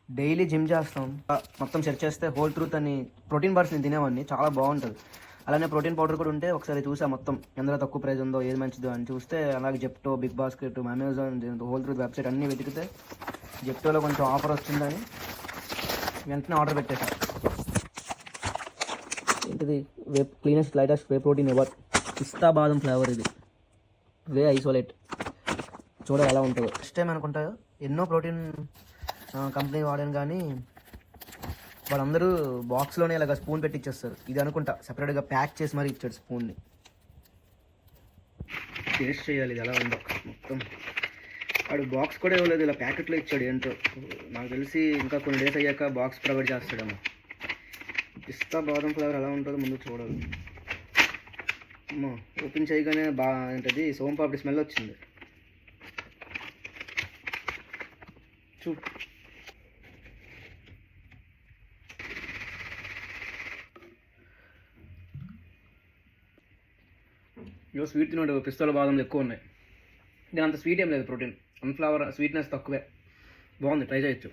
Daily gym చేస్తాం, మొత్తం search చేస్తే హోల్ ట్రూత్ అని ప్రోటీన్ బార్స్ నేను తినేవాడిని, చాలా బాగుంటుంది. అలానే ప్రోటీన్ పౌడర్ కూడా ఉంటే ఒకసారి చూసా మొత్తం ఎందులో తక్కువ ప్రైస్ ఉందో ఏది మంచిదో అని చూస్తే, అలాగే Zepto, big basket, Amazon, whole truth website అన్నీ వెతికితే జెప్టోలో కొంచెం ఆఫర్ వచ్చిందని వెంటనే ఆర్డర్ పెట్టేసా. ఏంటిది? Cleanest lightest whey protein ever, పిస్తా బాదం ఫ్లేవర్. ఇది వే ఐసోలేట్. చూడ ఎలా ఉంటుందో. ఫస్ట్ టైం అనుకుంటా ఎన్నో ప్రోటీన్ కంపెనీ వాడాను, కానీ వాళ్ళందరూ బాక్స్లోనే ఇలాగ స్పూన్ పెట్టి ఇచ్చేస్తారు. ఇది అనుకుంటా సపరేట్గా ప్యాక్ చేసి మరీ ఇచ్చాడు స్పూన్ని. టేస్ట్ చేయాలి ఇది ఎలా ఉందో. మొత్తం వాడు బాక్స్ కూడా ఇవ్వలేదు, ఇలా ప్యాకెట్లో ఇచ్చాడు. ఏంటో నాకు తెలిసి ఇంకా కొన్ని డేస్ అయ్యాక బాక్స్ ప్రొవైడ్ చేస్తాడేమో. పిస్తా బాదం ఫ్లేవర్ ఎలా ఉంటుందో ముందు చూడాలి. అమ్మో, ఓపెన్ చేయగానే ఏంటది సోంపాపిడి స్మెల్ వచ్చింది. చూడు, ఇవో స్వీట్ తినడు. పిస్తాల బాదంలు ఎక్కువ ఉన్నాయి. దీని అంత స్వీట్ ఏం లేదు. ప్రోటీన్ అన్ఫ్లవర్ స్వీట్నెస్ తక్కువే. బాగుంది, ట్రై చేయొచ్చు.